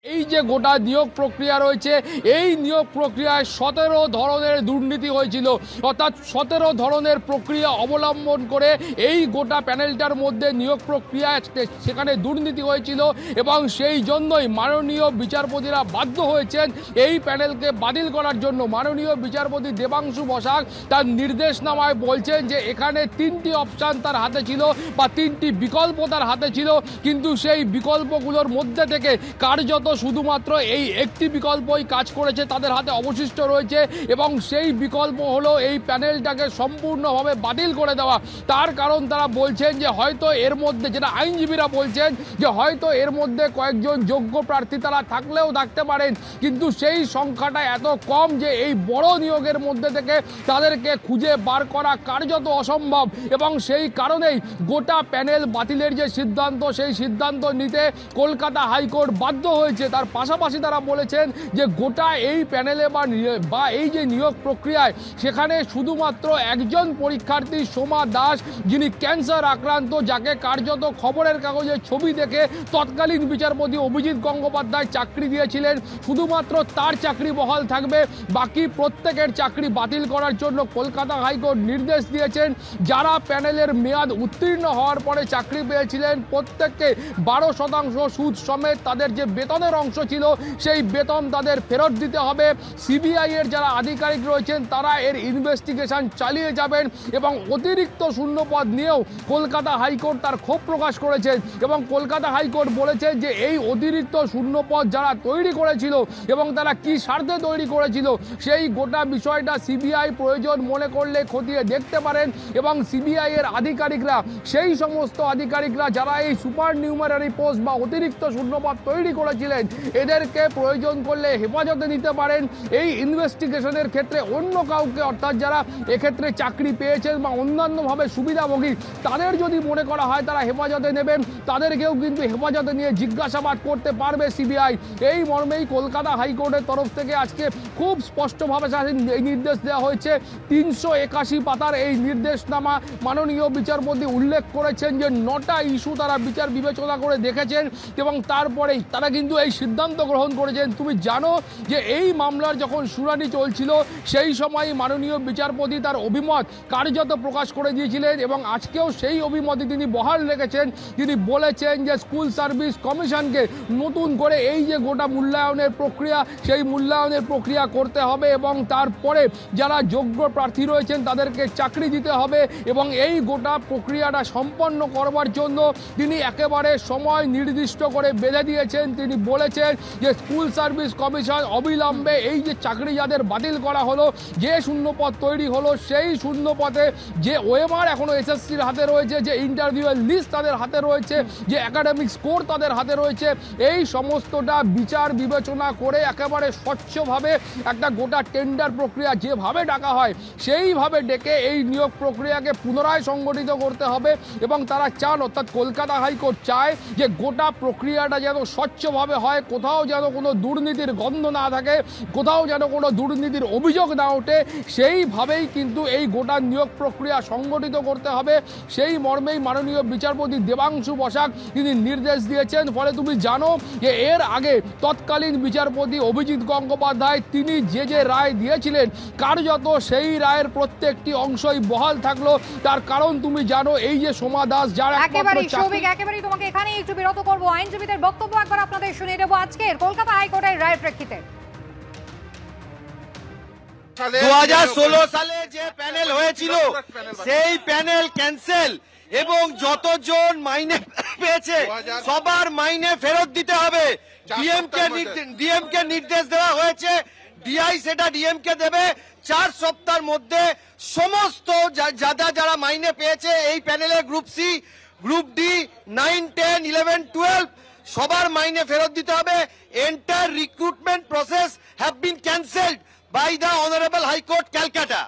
এই যে গোটা নিয়োগ প্রক্রিয়া রয়েছে, এই নিয়োগ প্রক্রিয়ায় 17 ধরনের দুর্নীতি হয়েছিল, অর্থাৎ 17 ধরনের প্রক্রিয়া অবলম্বন করে এই গোটা প্যানেলটার মধ্যে নিয়োগ প্রক্রিয়া সেখানে দুর্নীতি হয়েছিল এবং সেই জন্যই মাননীয় বিচারপতিরা বাধ্য হয়েছেন এই প্যানেলকে বাতিল করার জন্য। মাননীয় বিচারপতি দেবাংশু বসাক তার নির্দেশনামায় বলছেন যে এখানে 3টি অপশান তার হাতে ছিল বা 3টি বিকল্প তার হাতে ছিল, কিন্তু সেই বিকল্পগুলোর মধ্যে থেকে কার্যত শুধুমাত্র এই একটি বিকল্পই কাজ করেছে, তাদের হাতে অবশিষ্ট রয়েছে এবং সেই বিকল্প হলো এই প্যানেলটাকে সম্পূর্ণভাবে বাতিল করে দেওয়া। তার কারণ তারা বলছেন যে হয়তো এর মধ্যে, যেটা আইনজীবীরা বলছেন যে হয়তো এর মধ্যে কয়েকজন যোগ্য প্রার্থী তারা থাকলেও থাকতে পারেন, কিন্তু সেই সংখ্যাটা এত কম যে এই বড় নিয়োগের মধ্যে থেকে তাদেরকে খুঁজে বার করা কার্যত অসম্ভব এবং সেই কারণেই গোটা প্যানেল বাতিলের যে সিদ্ধান্ত, সেই সিদ্ধান্ত নিতে কলকাতা হাইকোর্ট বাধ্য হয়েছে। তার পাশাপাশি তারা বলেছেন যে গোটা এই প্যানেলে বা এই যে নিয়োগ প্রক্রিয়ায় সেখানে শুধুমাত্র একজন পরীক্ষার্থী সোমা দাস, যিনি ক্যান্সার আক্রান্ত, যাকে কার্যত খবরের কাগজে ছবি দেখে তৎকালীন বিচারপতি অভিজিৎ গঙ্গোপাধ্যায় চাকরি দিয়েছিলেন, শুধুমাত্র তার চাকরি বহাল থাকবে, বাকি প্রত্যেকের চাকরি বাতিল করার জন্য কলকাতা হাইকোর্ট নির্দেশ দিয়েছেন। যারা প্যানেলের মেয়াদ উত্তীর্ণ হওয়ার পরে চাকরি পেয়েছিলেন প্রত্যেককে 12% সুদ সমেত তাদের যে বেতনের অংশ ছিল সেই বেতন তাদের ফেরত দিতে হবে। সিবিআই এর যারা আধিকারিক রয়েছেন তারা এর ইনভেস্টিগেশন চালিয়ে যাবেন এবং অতিরিক্ত শূন্যপদ নিয়েও কলকাতা হাইকোর্ট তার ক্ষোভ প্রকাশ করেছেন এবং কলকাতা হাইকোর্ট বলেছে যে এই অতিরিক্ত শূন্যপদ যারা তৈরি করেছিল এবং তারা কি স্বার্থে তৈরি করেছিল সেই গোটা বিষয়টা সিবিআই প্রয়োজন মনে করলে খতিয়ে দেখতে পারেন এবং সিবিআই এর আধিকারিকরা, সেই সমস্ত আধিকারিকরা যারা এই সুপার নিউমারারি পোস্ট বা অতিরিক্ত শূন্যপদ তৈরি করেছিলেন, এদেরকে প্রয়োজন করলে হেফাজতে নিতে পারেন। এই ইনভেস্টিগেশনের ক্ষেত্রে অন্য কাউকে, অর্থাৎ যারা এক্ষেত্রে চাকরি পেয়েছেন বা অন্যান্যভাবে সুবিধাভোগী, তাদের যদি মনে করা হয় তারা হেফাজতে নেবেন, তাদেরকেও কিন্তু হেফাজতে নিয়ে জিজ্ঞাসাবাদ করতে পারবে সিবিআই। এই মর্মেই কলকাতা হাইকোর্টের তরফ থেকে আজকে খুব স্পষ্টভাবে এই নির্দেশ দেওয়া হয়েছে। 381 পাতার এই নির্দেশনামা মাননীয় বিচারপতি উল্লেখ করেছেন যে 9টা ইস্যু তারা বিচার বিবেচনা করে দেখেছেন এবং তারপরেই তারা কিন্তু এই সিদ্ধান্ত গ্রহণ করেছেন। তুমি জানো যে এই মামলার যখন শুনানি চলছিল সেই সময় মাননীয় বিচারপতি তার অভিমত কার্যত প্রকাশ করে দিয়েছিলেন এবং আজকেও সেই অভিমতই তিনি বহাল রেখেছেন। তিনি বলেছেন যে স্কুল সার্ভিস কমিশনকে নতুন করে এই যে গোটা মূল্যায়নের প্রক্রিয়া, সেই মূল্যায়নের প্রক্রিয়া করতে হবে এবং তারপরে যারা যোগ্য প্রার্থী রয়েছেন তাদেরকে চাকরি দিতে হবে এবং এই গোটা প্রক্রিয়াটা সম্পন্ন করবার জন্য তিনি একেবারে সময় নির্দিষ্ট করে বেঁধে দিয়েছেন। তিনি বলেছেন যে স্কুল সার্ভিস কমিশন অবিলম্বে এই যে চাকরি যাদের বাতিল করা হলো, যে শূন্যপদ তৈরি হলো, সেই শূন্যপদে যে ওএমআর এখনো এসএসসির হাতে রয়েছে, যে ইন্টারভিউয়ের লিস্ট তাদের হাতে রয়েছে, যে একাডেমিক স্কোর তাদের হাতে রয়েছে, এই সমস্তটা বিচার বিবেচনা করে একেবারে স্বচ্ছভাবে একটা গোটা টেন্ডার প্রক্রিয়া যেভাবে ডাকা হয় সেইভাবে ডেকে এই নিয়োগ প্রক্রিয়াকে পুনরায় সংগঠিত করতে হবে এবং তারা চান, অর্থাৎ কলকাতা হাইকোর্ট চায় যে গোটা প্রক্রিয়াটা যেন স্বচ্ছভাবে হয়, কোথাও যেন কোনো দুর্নীতির গন্ধ না থাকে, কোথাও যেন কোনো দুর্নীতির অভিযোগ না ওঠে, সেইভাবেই কিন্তু এই গোটা নিয়োগ প্রক্রিয়া সংগঠিত করতে হবে। সেই মর্মেই মাননীয় বিচারপতি দেবাংশু বসাক তিনি নির্দেশ দিয়েছেন। ফলে তুমি জানো যে এর আগে তৎকালীন বিচারপতি অভিজিৎ গঙ্গোপাধ্যায় তিনি যে রায় দিয়েছিলেন কার্যত সেই রায়ের প্রত্যেকটি অংশই বহাল থাকলো। তার কারণ তুমি জানো এই যে সোমা দাস, যারা একেবারেই তোমাকে এখানেই একটু বিরত করবো, আইনজীবীদের বক্তব্য একবার আপনাদের শুনিয়ে দেবো আজকের কলকাতা হাইকোর্টের রায়ের প্রেক্ষিতে। 2016 সালে যে প্যানেল হয়েছিল সেই প্যানেল ক্যান্সেল এবং যতজন মাইনে পেয়েছে সবার মাইনে ফেরত দিতে হবে। ডিএমকে নির্দেশ দেওয়া হয়েছে, ডিআই সেটা ডিএমকে দেবে 4 সপ্তাহের মধ্যে। সমস্ত যারা মাইনে পেয়েছে এই প্যানেলে গ্রুপ সি, গ্রুপ ডি, 9, 10, 11, 12 সবার মাইনে ফেরত দিতে হবে। Entire recruitment process have been cancelled by the Honorable High Court, Calcutta.